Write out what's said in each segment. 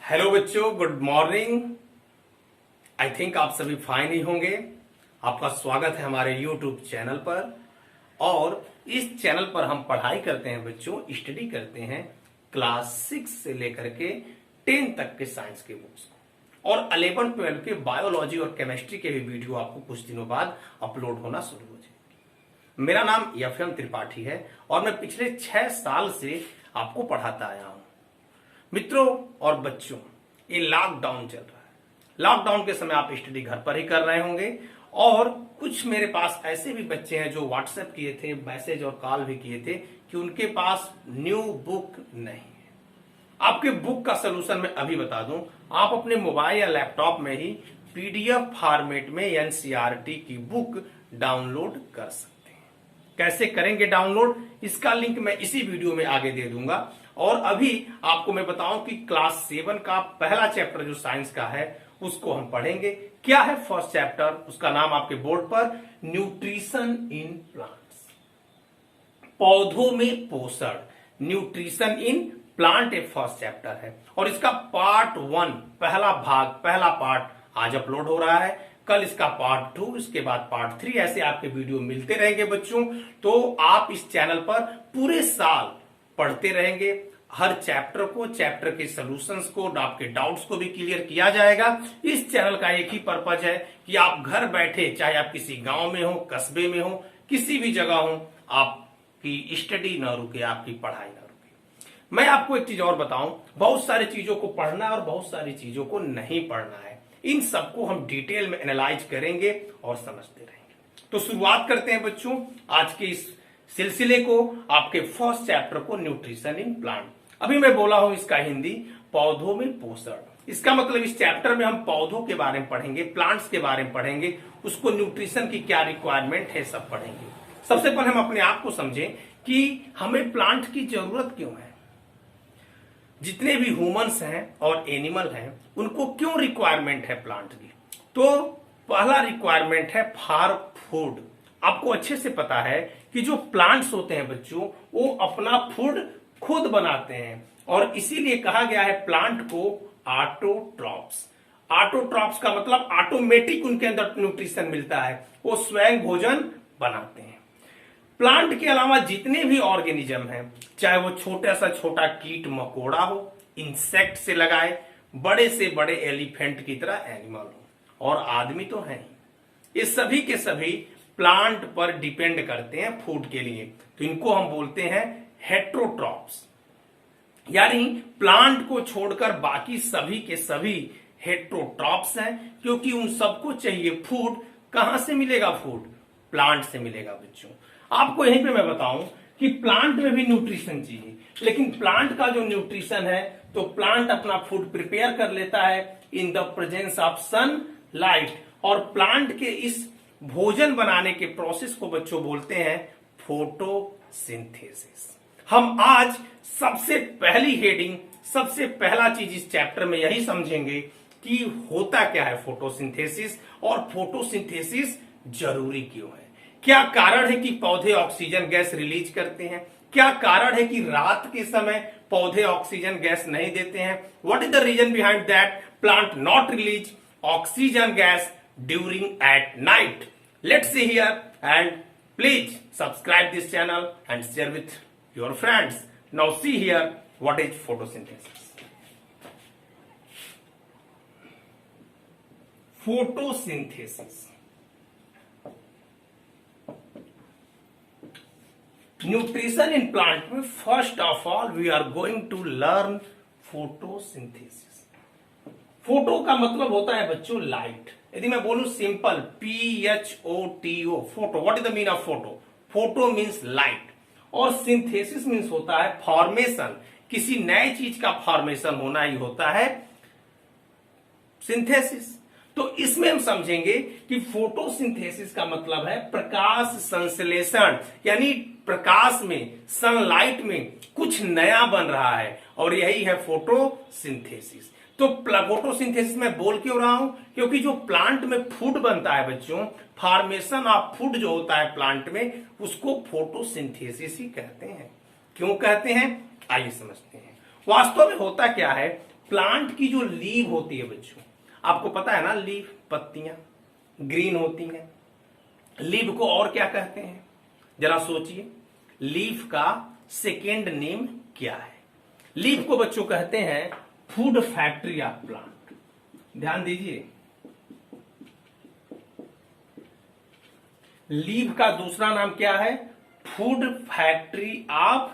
Hello बच्चों, good morning. I think आप सभी फाइन ही होंगे। आपका स्वागत है हमारे यूट्यूब चैनल पर। और इस चैनल पर हम पढ़ाई करते हैं बच्चों, स्टडी करते हैं क्लास 6 से लेकर के 10 तक के साइंस के बुक्स को, और 11, 12 के बायोलॉजी और केमिस्ट्री के भी वीडियो आपको कुछ दिनों बाद अपलोड होना शुरू हो जाएगी। मेरा नाम एफएम त्रिपाठी है और मैं पिछले 6 साल से आपको पढ़ाता आया हूं। मित्रों और बच्चों, ये लॉकडाउन चल रहा है। लॉकडाउन के समय आप स्टडी घर पर ही कर रहे होंगे, और कुछ मेरे पास ऐसे भी बच्चे हैं जो व्हाट्सएप किए थे, मैसेज और कॉल भी किए थे कि उनके पास न्यू बुक नहीं है। आपके बुक का सोल्यूशन मैं अभी बता दूं। आप अपने मोबाइल या लैपटॉप में ही पीडीएफ फॉर्मेट में एनसीईआरटी की बुक डाउनलोड कर सकते हैं। कैसे करेंगे डाउनलोड, इसका लिंक मैं इसी वीडियो में आगे दे दूंगा। और अभी आपको मैं बताऊं कि क्लास 7 का पहला चैप्टर जो साइंस का है उसको हम पढ़ेंगे। क्या है फर्स्ट चैप्टर, उसका नाम आपके बोर्ड पर न्यूट्रिशन इन प्लांट्स, पौधों में पोषण। न्यूट्रिशन इन प्लांट एक फर्स्ट चैप्टर है और इसका पार्ट 1 पहला पार्ट आज अपलोड हो रहा है। कल इसका पार्ट 2, इसके बाद पार्ट 3, ऐसे आपके वीडियो मिलते रहेंगे बच्चों। तो आप इस चैनल पर पूरे साल पढ़ते रहेंगे। हर चैप्टर को, चैप्टर के सॉल्यूशंस को, आपके डाउट्स को भी क्लियर किया जाएगा। इस चैनल का एक ही पर्पज है कि आप घर बैठे, चाहे आप किसी गांव में हो, कस्बे में हो, किसी भी जगह हो, आपकी स्टडी ना रुके, आपकी पढ़ाई ना रुके। मैं आपको एक चीज और बताऊं, बहुत सारी चीजों को पढ़ना है और बहुत सारी चीजों को नहीं पढ़ना है। इन सबको हम डिटेल में एनालाइज करेंगे और समझते रहेंगे। तो शुरुआत करते हैं बच्चों आज के इस सिलसिले को, आपके फर्स्ट चैप्टर को, न्यूट्रिशन इन प्लांट। अभी मैं बोला हूं इसका हिंदी, पौधों में पोषण। इसका मतलब इस चैप्टर में हम पौधों के बारे में पढ़ेंगे, प्लांट्स के बारे में पढ़ेंगे, उसको न्यूट्रिशन की क्या रिक्वायरमेंट है सब पढ़ेंगे। सबसे पहले हम अपने आप को समझें कि हमें प्लांट की जरूरत क्यों है। जितने भी ह्यूमंस हैं और एनिमल हैं उनको क्यों रिक्वायरमेंट है प्लांट की। तो पहला रिक्वायरमेंट है फॉर फूड। आपको अच्छे से पता है कि जो प्लांट्स होते हैं बच्चों, वो अपना फूड खुद बनाते हैं, और इसीलिए कहा गया है प्लांट को ऑटोट्रॉप्स। ऑटोट्रॉप्स का मतलब ऑटोमेटिक उनके अंदर न्यूट्रिशन मिलता है, वो स्वयं भोजन बनाते हैं। प्लांट के अलावा जितने भी ऑर्गेनिज्म हैं, चाहे वो छोटा कीट मकोड़ा हो, इंसेक्ट से लगाए, बड़े से बड़े एलिफेंट की तरह एनिमल हो, और आदमी तो है ही, ये सभी के सभी प्लांट पर डिपेंड करते हैं फूड के लिए। तो इनको हम बोलते हैं हेट्रोट्रॉप्स, यानी प्लांट को छोड़कर बाकी सभी के सभी हेट्रोट्रॉप्स हैं, क्योंकि उन सबको चाहिए फूड। कहां से मिलेगा फूड? प्लांट से मिलेगा बच्चों। आपको यहीं पे मैं बताऊं कि प्लांट में भी न्यूट्रिशन चाहिए, लेकिन प्लांट का जो न्यूट्रिशन है, तो प्लांट अपना फूड प्रिपेयर कर लेता है in the presence of sunlight, और प्लांट के इस भोजन बनाने के प्रोसेस को बच्चों बोलते हैं फोटोसिंथेसिस। हम आज सबसे पहली हेडिंग, सबसे पहला चीज इस चैप्टर में यही समझेंगे कि होता क्या है फोटोसिंथेसिस, और फोटोसिंथेसिस जरूरी क्यों है। क्या कारण है कि पौधे ऑक्सीजन गैस रिलीज करते हैं? क्या कारण है कि रात के समय पौधे ऑक्सीजन गैस नहीं देते हैं? What is the reason behind that plant not release oxygen gas during at night? Let's see here, and please subscribe this channel and share with your friends. Now see here, what is photosynthesis? Photosynthesis, nutrition in plant में first of all we are going to learn photosynthesis. Photo का मतलब होता है बच्चों light. यदि मैं बोलूं simple PHOTO, photo, what is the mean of photo? Photo means light, और सिंथेसिस मीन्स होता है फॉर्मेशन। किसी नए चीज का फॉर्मेशन होना ही होता है सिंथेसिस। तो इसमें हम समझेंगे कि फोटोसिंथेसिस का मतलब है प्रकाश संश्लेषण, यानी प्रकाश में, सनलाइट में कुछ नया बन रहा है, और यही है फोटोसिंथेसिस। तो फोटोसिंथेसिस में बोल क्यों रहा हूं? क्योंकि जो प्लांट में फूड बनता है बच्चों, फॉर्मेशन ऑफ फूड जो होता है प्लांट में, उसको फोटोसिंथेसिस ही कहते हैं। क्यों कहते हैं, आइए समझते हैं। वास्तव में होता क्या है, प्लांट की जो लीव होती है बच्चों, आपको पता है ना, लीव पत्तियां ग्रीन होती हैं। लीव को और क्या कहते हैं, जरा सोचिए, लीफ का सेकेंड नेम क्या है? लीफ को बच्चों कहते हैं फूड फैक्ट्री ऑफ प्लांट। ध्यान दीजिए, लीफ का दूसरा नाम क्या है? फूड फैक्ट्री ऑफ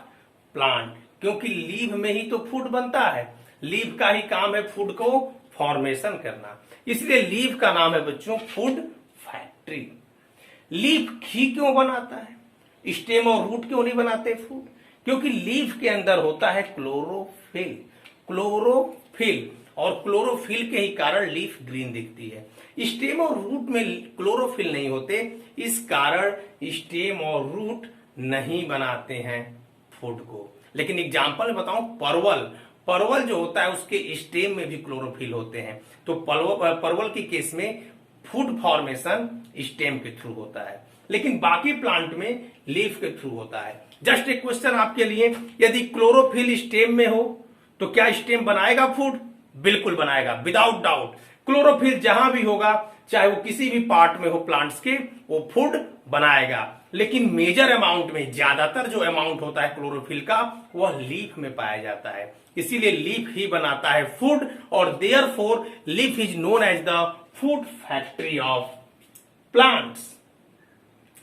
प्लांट, क्योंकि लीफ में ही तो फूड बनता है। लीफ का ही काम है फूड को फॉर्मेशन करना, इसलिए लीफ का नाम है बच्चों फूड फैक्ट्री। लीफ ही क्यों बनाता है, स्टेम और रूट क्यों नहीं बनाते फूड? क्योंकि लीफ के अंदर होता है क्लोरोफिल। क्लोरोफिल, और क्लोरोफिल के ही कारण लीफ ग्रीन दिखती है। स्टेम और रूट में क्लोरोफिल नहीं होते, इस कारण स्टेम और रूट नहीं बनाते हैं फूड को। लेकिन एग्जांपल में बताऊं, परवल, परवल जो होता है उसके स्टेम में भी क्लोरोफिल होते हैं। तो परवल के केस में फूड फॉर्मेशन स्टेम के थ्रू होता है, लेकिन बाकी प्लांट में लीफ के थ्रू होता है। जस्ट एक क्वेश्चन आपके लिए, यदि क्लोरोफिल स्टेम में हो तो क्या स्टेम बनाएगा फूड? बिल्कुल बनाएगा, विदाउट डाउट। क्लोरोफिल जहां भी होगा, चाहे वो किसी भी पार्ट में हो प्लांट्स के, वो फूड बनाएगा। लेकिन मेजर अमाउंट में, ज्यादातर जो अमाउंट होता है क्लोरोफिल का, वह लीफ में पाया जाता है। इसीलिए लीफ ही बनाता है फूड, और therefore leaf is known as the food factory of plants.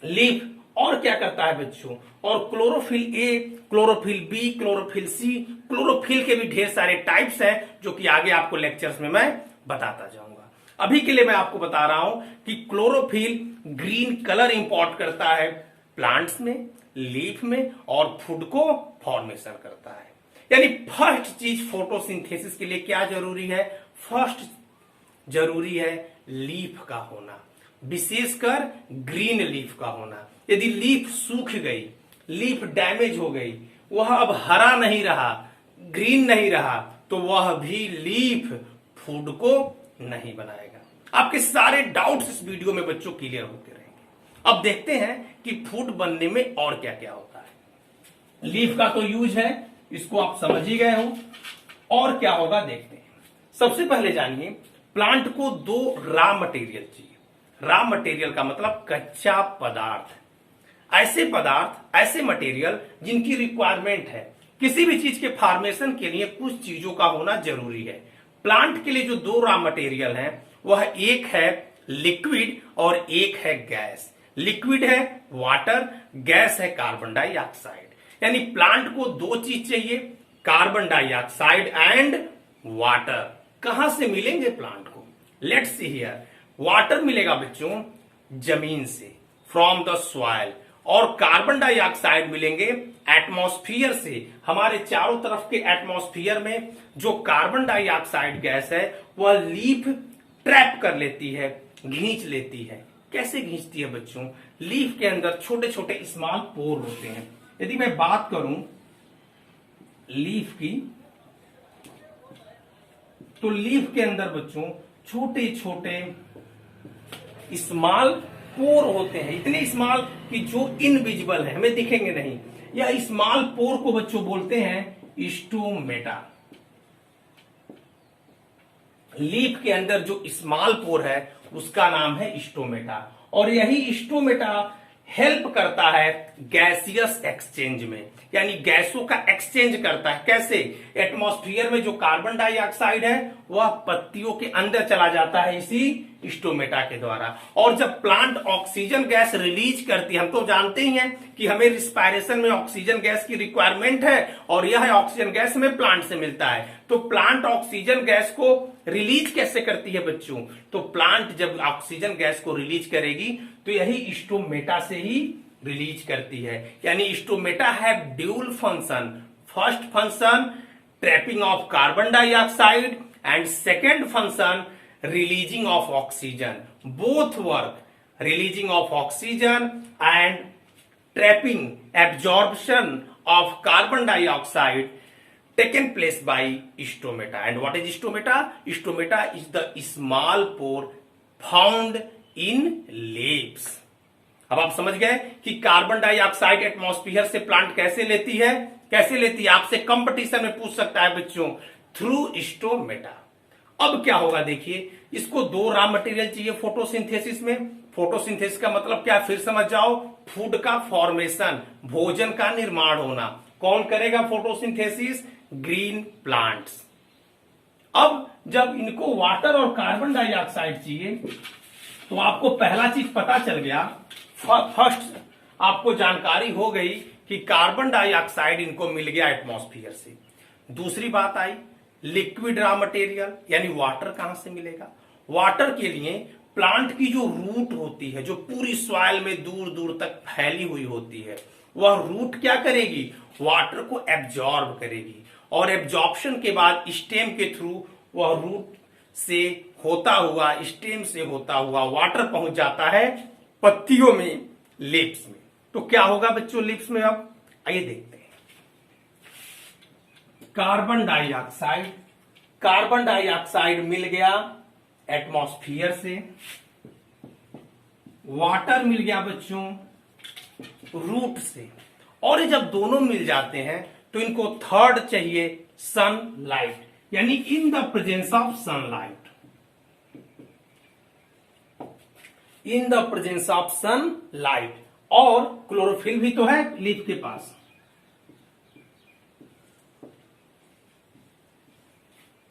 Leaf और क्या करता है बच्चों? और chlorophyll A, chlorophyll B, chlorophyll C, chlorophyll के भी ढेर सारे टाइप्स हैं, जो कि आगे आपको लेक्चर्स में मैं बताता जाऊंगा। अभी के लिए मैं आपको बता रहा हूं कि क्लोरोफिल ग्रीन कलर इंपोर्ट करता है प्लांट्स में, लीफ में, और फूड को फॉर्मेशन करता है। यानी फर्स्ट चीज फोटोसिंथेसिस के लिए क्या जरूरी है? फर्स्ट जरूरी है लीफ का होना, विशेषकर ग्रीन लीफ का होना। यदि लीफ सूख गई, लीफ डैमेज हो गई, वह अब हरा नहीं रहा, ग्रीन नहीं रहा, तो वह भी लीफ फूड को नहीं बनाएगा। आपके सारे डाउट्स इस वीडियो में बच्चों क्लियर होते रहेंगे। अब देखते हैं कि फूड बनने में और क्या क्या होता है। लीफ का तो यूज है, इसको आप समझ ही गए हो, और क्या होगा देखते हैं। सबसे पहले जानिए, प्लांट को दो रॉ मटेरियल चाहिए। रॉ मटेरियल का मतलब कच्चा पदार्थ, ऐसे पदार्थ, ऐसे मटेरियल जिनकी रिक्वायरमेंट है। किसी भी चीज के फॉर्मेशन के लिए कुछ चीजों का होना जरूरी है। प्लांट के लिए जो दो रॉ मटेरियल है, वह एक है लिक्विड और एक है गैस। लिक्विड है वाटर, गैस है कार्बन डाइऑक्साइड। यानी प्लांट को दो चीज चाहिए, कार्बन डाइऑक्साइड एंड वाटर। कहां से मिलेंगे प्लांट को? Let's see here. वाटर मिलेगा बच्चों जमीन से, फ्रॉम द सॉइल, और कार्बन डाइऑक्साइड मिलेंगे एटमॉस्फेयर से। हमारे चारों तरफ के एटमॉस्फेयर में जो कार्बन डाइऑक्साइड गैस है, वह लीफ ट्रैप कर लेती है, खींच लेती है। कैसे खींचती है बच्चों? लीफ के अंदर छोटे छोटे स्मॉल पोर होते हैं। यदि मैं बात करूं लीफ की, तो लीफ के अंदर बच्चों छोटे छोटे स्मॉल पोर होते हैं, इतने स्मॉल कि जो इनविजिबल है, हमें दिखेंगे नहीं। यह स्मॉल पोर को बच्चों बोलते हैं स्टोमेटा। लीफ के अंदर जो स्मॉल पोर है, उसका नाम है स्टोमेटा, और यही स्टोमेटा हेल्प करता है गैसियस एक्सचेंज में, यानी गैसों का एक्सचेंज करता है। कैसे? एटमॉस्फेयर में जो कार्बन डाइऑक्साइड है, वह पत्तियों के अंदर चला जाता है इसी स्टोमेटा के द्वारा। और जब प्लांट ऑक्सीजन गैस रिलीज करती है, हम तो जानते ही हैं कि हमें रिस्पायरेशन में ऑक्सीजन गैस की रिक्वायरमेंट है, और यह ऑक्सीजन गैस हमें प्लांट से मिलता है। तो प्लांट ऑक्सीजन गैस को रिलीज कैसे करती है बच्चों? तो प्लांट जब ऑक्सीजन गैस को रिलीज करेगी, तो यही स्टोमेटा से ही रिलीज करती है। यानी stomata have dual function. First function trapping of carbon dioxide, and second function releasing of oxygen. Both work, releasing of oxygen and trapping, absorption of carbon dioxide taken place by stomata. And what is stomata? Stomata is the small pore found in leaves. अब आप समझ गए कि carbon dioxide atmosphere से plant कैसे लेती है, कैसे लेती है। आपसे कंपटीशन में पूछ सकता है बच्चों, थ्रू स्टोमेटा। अब क्या होगा देखिए, इसको दो रॉ मटेरियल चाहिए फोटोसिंथेसिस में। फोटोसिंथेसिस का मतलब क्या, फिर समझ जाओ, फूड का फॉर्मेशन, भोजन का निर्माण होना। कौन करेगा फोटोसिंथेसिस? Green plants. अब जब इनको वाटर और कार्बन डाइऑक्साइड चाहिए तो आपको पहला चीज पता चल गया, फर्स्ट आपको जानकारी हो गई कि कार्बन डाइऑक्साइड इनको मिल गया एटमॉस्फेयर से। दूसरी बात आई लिक्विड रॉ मटेरियल, यानी वाटर कहां से मिलेगा? वाटर के लिए प्लांट की जो रूट होती है, जो पूरी सॉइल में दूर दूर तक फैली हुई होती है, वह रूट क्या करेगी? वाटर को एब्जॉर्ब करेगी, और एब्जॉर्प्शन के बाद स्टेम के थ्रू वह रूट से होता हुआ, स्टेम से होता हुआ वाटर पहुंच जाता है पत्तियों में, लीव्स में। तो क्या होगा बच्चों लीव्स में? अब आइए देखते हैं। कार्बन डाइऑक्साइड मिल गया एटमॉस्फेयर से, वाटर मिल गया बच्चों रूट से, और ये जब दोनों मिल जाते हैं तो इनको थर्ड चाहिए सनलाइट, यानी इन the presence of sunlight. In the presence of sunlight, और क्लोरोफिल भी तो है लीफ के पास।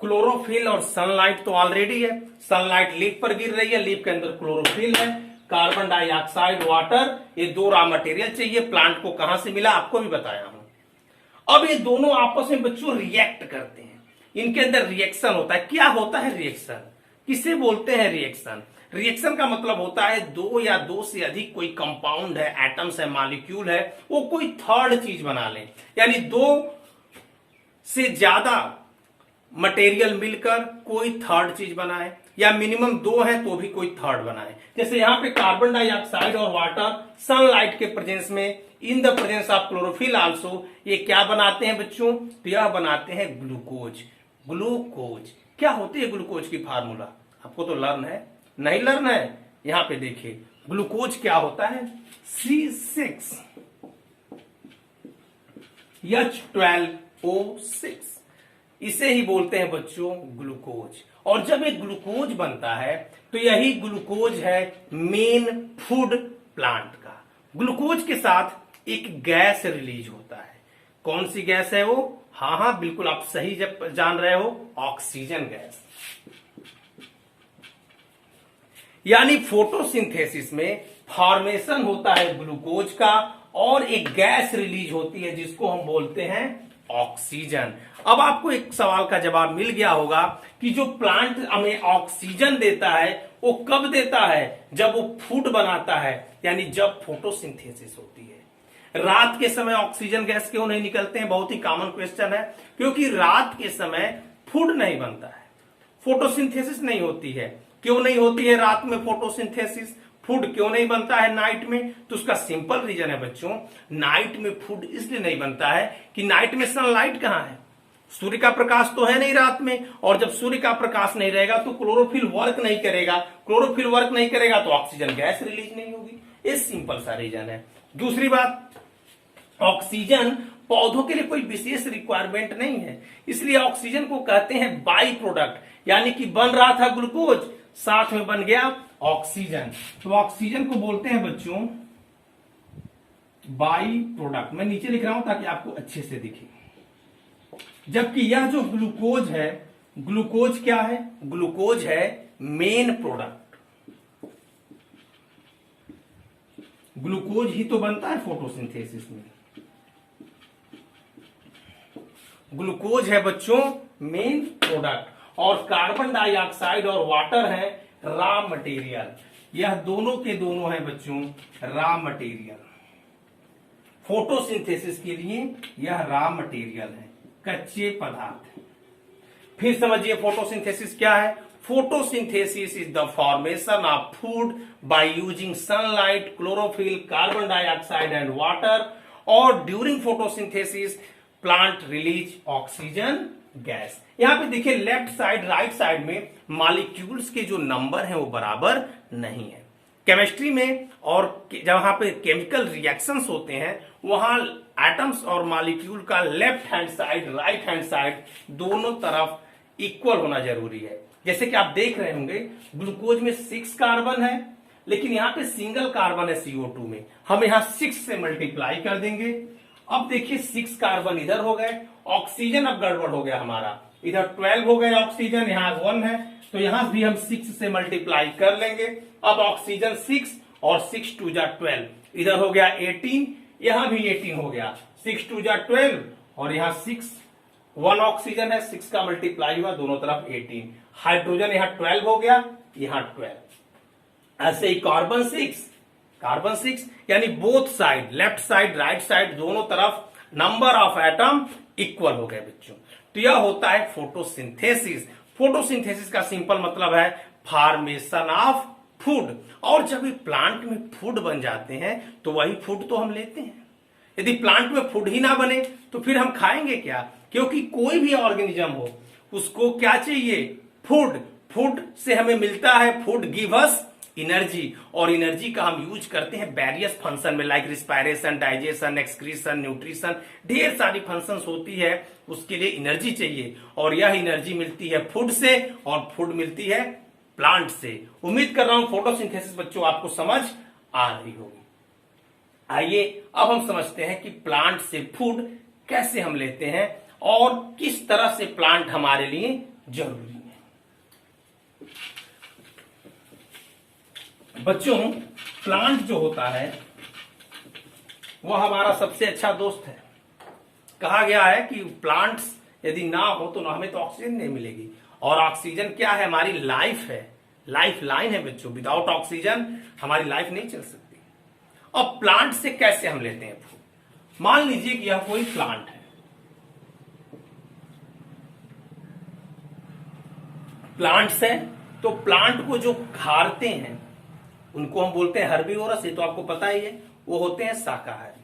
क्लोरोफिल और सनलाइट तो ऑलरेडी है, सनलाइट लीफ पर गिर रही है, लीफ के अंदर क्लोरोफिल है, कार्बन डाइऑक्साइड, वाटर, ये दो रॉ मटेरियल चाहिए। प्लांट को कहां से मिला आपको भी बताया हूं। अब ये दोनों आपस में बच्चों रिएक्ट करते हैं, इनके अंदर रिएक्शन होता है। क्या होता है रिएक्शन? किसे बोलते हैं रिएक्शन? रिएक्शन का मतलब होता है दो या दो से अधिक कोई कंपाउंड है, एटम्स है, मॉलिक्यूल है, वो कोई थर्ड चीज बना ले, यानी दो से ज्यादा मटेरियल मिलकर कोई थर्ड चीज बनाए, या मिनिमम दो है तो भी कोई थर्ड बनाए। जैसे यहां पे कार्बन डाइऑक्साइड और वाटर सनलाइट के प्रेजेंस में, इन the presence of chlorophyll also, ये क्या बनाते हैं बच्चों? तो यह बनाते हैं ग्लूकोज। ग्लूकोज क्या होती है? ग्लूकोज की फार्मूला आपको तो लर्न है, नहीं लर्न है? यहां पे देखिए ग्लूकोज क्या होता है, C6H12O6, इसे ही बोलते हैं बच्चों ग्लूकोज। और जब एक ग्लूकोज बनता है तो यही ग्लूकोज है मेन फूड प्लांट का। ग्लूकोज के साथ एक गैस रिलीज होता है, कौन सी गैस है वो? हाँ बिल्कुल आप सही जब जान रहे हो, ऑक्सीजन गैस। यानी फोटोसिंथेसिस में फॉर्मेशन होता है ग्लूकोज का, और एक गैस रिलीज होती है जिसको हम बोलते हैं ऑक्सीजन। अब आपको एक सवाल का जवाब मिल गया होगा कि जो प्लांट हमें ऑक्सीजन देता है वो कब देता है? जब वो फूड बनाता है, यानी जब फोटोसिंथेसिस होती है। रात के समय ऑक्सीजन गैस क्यों नहीं निकलते हैं? बहुत ही कॉमन क्वेश्चन है, क्योंकि रात के समय फूड नहीं बनता है, फोटोसिंथेसिस नहीं होती है। क्यों नहीं होती है रात में फोटोसिंथेसिस? फूड क्यों नहीं बनता है नाइट में? तो उसका सिंपल रीजन है बच्चों, नाइट में फूड इसलिए नहीं बनता है कि नाइट में सनलाइट कहां है, सूर्य का प्रकाश तो है नहीं रात में, और जब सूर्य का प्रकाश नहीं रहेगा तो क्लोरोफिल वर्क नहीं करेगा, क्लोरोफिल वर्क नहीं करेगा तो ऑक्सीजन गैस रिलीज नहीं होगी। ये सिंपल सा रीजन है। दूसरी बात, ऑक्सीजन पौधों के लिए कोई विशेष रिक्वायरमेंट नहीं है, इसलिए ऑक्सीजन को कहते हैं बाई प्रोडक्ट, यानी कि बन रहा था ग्लूकोज, साथ में बन गया ऑक्सीजन, तो ऑक्सीजन को बोलते हैं बच्चों बाई प्रोडक्ट। मैं नीचे लिख रहा हूं ताकि आपको अच्छे से दिखे। जबकि यह जो ग्लूकोज है, ग्लूकोज क्या है? ग्लूकोज है मेन प्रोडक्ट। ग्लूकोज ही तो बनता है फोटोसिंथेसिस में। ग्लूकोज है बच्चों मेन प्रोडक्ट, और कार्बन डाइऑक्साइड और वाटर है रॉ मटेरियल। यह दोनों के दोनों है बच्चों रॉ मटेरियल। फोटोसिंथेसिस के लिए यह रॉ मटेरियल है, कच्चे पदार्थ। फिर समझिए फोटोसिंथेसिस क्या है। Photosynthesis is the formation of food by using sunlight, chlorophyll, carbon dioxide and water, और during photosynthesis plant release oxygen gas. यहां पे देखिए लेफ्ट साइड राइट साइड में मॉलिक्यूल्स के जो नंबर हैं वो बराबर नहीं है। केमिस्ट्री में और जहां पे केमिकल रिएक्शंस होते हैं वहां एटम्स और मॉलिक्यूल का left hand side right hand side दोनों तरफ इक्वल होना जरूरी है। जैसे कि आप देख रहे होंगे ग्लूकोज में 6 कार्बन है, लेकिन यहाँ पे सिंगल कार्बन है CO2 में, हम यहाँ 6 से मल्टीप्लाई कर देंगे। अब देखिए 6 कार्बन इधर हो गए, ऑक्सीजन अब गड़बड़ हो गया हमारा, इधर 12 हो गए ऑक्सीजन, यहाँ 1 है, तो यहां भी हम 6 से मल्टीप्लाई कर लेंगे। अब ऑक्सीजन 6 और 6 2 जा 12, इधर हो गया 18, यहां भी 18 हो गया, 6 2 जा 12 और यहां 6, 1 ऑक्सीजन है, 6 का मल्टीप्लाई हुआ दोनों तरफ 18, हाइड्रोजन यहां 12 हो गया, यहां 12। ऐसे ही कार्बन 6 यानी both side left side right side दोनों तरफ नंबर ऑफ एटम इक्वल हो गए बच्चों। तो यह होता है फोटोसिंथेसिस। फोटोसिंथेसिस का सिंपल मतलब है फॉर्मेशन ऑफ फूड। और जब ये प्लांट में फूड बन जाते हैं तो वही फूड तो हम लेते हैं। यदि प्लांट में फूड ही ना बने तो फिर हम खाएंगे क्या? क्योंकि कोई भी ऑर्गेनिज्म हो उसको क्या चाहिए? फूड। फूड से हमें मिलता है, फूड गिव अस एनर्जी, और एनर्जी का हम यूज करते हैं वेरियस फंक्शन में, like respiration, digestion, excretion, nutrition, ढेर सारी फंक्शंस होती है, उसके लिए एनर्जी चाहिए और यह एनर्जी मिलती है फूड से और फूड मिलती है प्लांट से। उम्मीद कर रहा हूं फोटोसिंथेसिस बच्चों आपको समझ आ रही होगी। आइए अब हम समझते हैं कि प्लांट से फूड कैसे हम लेते हैं और किस तरह से प्लांट हमारे लिए जरूरी है। बच्चों प्लांट जो होता है वह हमारा सबसे अच्छा दोस्त है। कहा गया है कि प्लांट्स यदि ना हो तो हमें तो ऑक्सीजन नहीं मिलेगी, और ऑक्सीजन क्या है? हमारी लाइफ है, लाइफ लाइन है बच्चों। विदाउट ऑक्सीजन हमारी लाइफ नहीं चल सकती। अब प्लांट से कैसे हम लेते हैं फूड? मान लीजिए कि यह कोई प्लांट है, प्लांट्स है, तो प्लांट को जो खाते हैं उनको हम बोलते हैं हर्बीवोरस, ये तो आपको पता ही है, वो होते हैं शाकाहारी।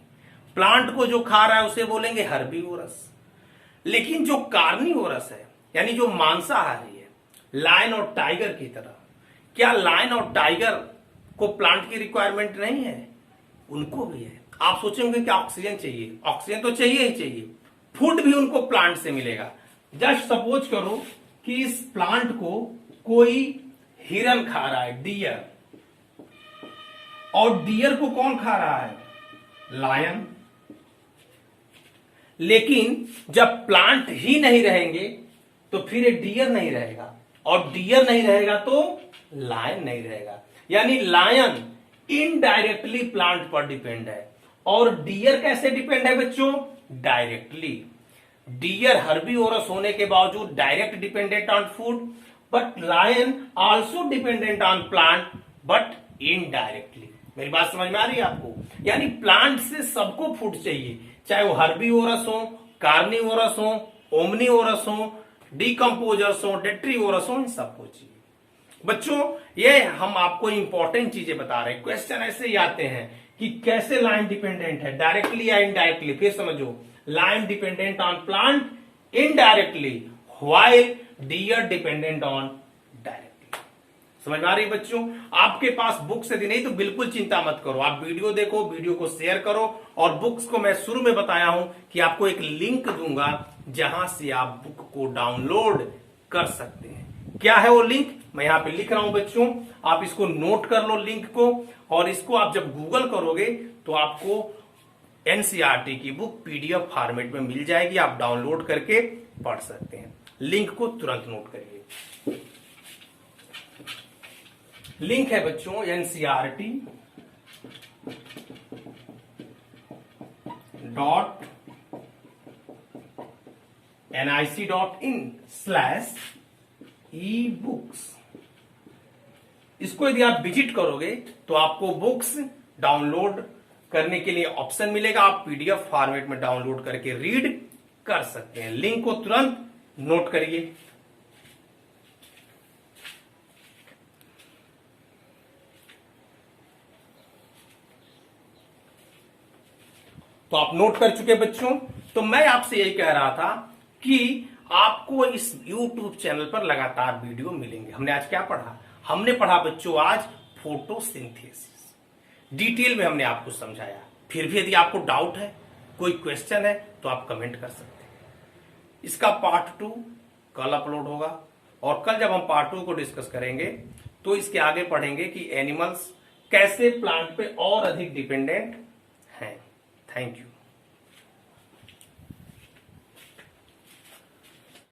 प्लांट को जो खा रहा है उसे बोलेंगे हर्बीवोरस। लेकिन जो कार्निवोरस है यानी जो मांसाहारी है, लायन और टाइगर की तरह, क्या लायन और टाइगर को प्लांट की रिक्वायरमेंट नहीं है? उनको भी है। आप सोचेंगे कि ऑक्सीजन चाहिए, ऑक्सीजन तो चाहिए ही चाहिए, फूड भी उनको प्लांट से मिलेगा। जस्ट सपोज करो कि इस प्लांट को कोई हिरन खा रहा है, डियर, और डियर को कौन खा रहा है? लायन। लेकिन जब प्लांट ही नहीं रहेंगे तो फिर डियर नहीं रहेगा, और डियर नहीं रहेगा तो लायन नहीं रहेगा। यानी लायन इनडायरेक्टली प्लांट पर डिपेंड है, और डियर कैसे डिपेंड है बच्चों? डायरेक्टली। डियर हर्बीवोरस होने के बावजूद direct dependent on food, but lion also dependent on plant but indirectly. मेरी बात समझ में आ रही है आपको? यानी प्लांट से सबको फूड चाहिए, चाहे वो हर्बीवोरस हो, कार्निवोरस हो, ओमनीवोरस हो, डिकम्पोजर्स हो, डेट्रीवोरस हो, इन सबको चाहिए। बच्चों ये हम आपको इंपॉर्टेंट चीजें बता रहे हैं। क्वेश्चन ऐसे ही आते हैं कि कैसे लाइन डिपेंडेंट है, डायरेक्टली या इनडायरेक्टली। फिर समझो, lion dependent on plant indirectly, while deer dependent on directly. समझ में आ रही बच्चों? आपके पास बुक्स यदि नहीं तो बिल्कुल चिंता मत करो, आप वीडियो देखो, वीडियो को शेयर करो, और बुक्स को मैं शुरू में बताया हूं कि आपको एक लिंक दूंगा जहां से आप बुक को डाउनलोड कर सकते हैं। क्या है वो लिंक? मैं यहां पे लिख रहा हूं बच्चों, आप इसको नोट कर लो लिंक को, और इसको आप जब गूगल करोगे तो आपको एनसीईआरटी की बुक पीडीएफ फॉर्मेट में मिल जाएगी, आप डाउनलोड करके पढ़ सकते हैं। लिंक को तुरंत नोट करिए। लिंक है बच्चों एनसीईआरटी .nic.in/ebooks। इसको यदि आप विजिट करोगे तो आपको बुक्स डाउनलोड करने के लिए ऑप्शन मिलेगा, आप पीडीएफ फॉर्मेट में डाउनलोड करके रीड कर सकते हैं। लिंक को तुरंत नोट करिए। तो आप नोट कर चुके बच्चों। तो मैं आपसे यही कह रहा था कि आपको इस YouTube चैनल पर लगातार वीडियो मिलेंगे। हमने आज क्या पढ़ा? हमने पढ़ा बच्चों आज फोटोसिंथेसिस। डिटेल में हमने आपको समझाया। फिर भी यदि आपको डाउट है, कोई क्वेश्चन है, तो आप कमेंट कर सकते हैं। इसका पार्ट 2 कल अपलोड होगा, और कल जब हम पार्ट 2 को डिस्कस करेंगे तो इसके आगे पढ़ेंगे कि एनिमल्स कैसे प्लांट पे और अधिक डिपेंडेंट हैं। Thank you.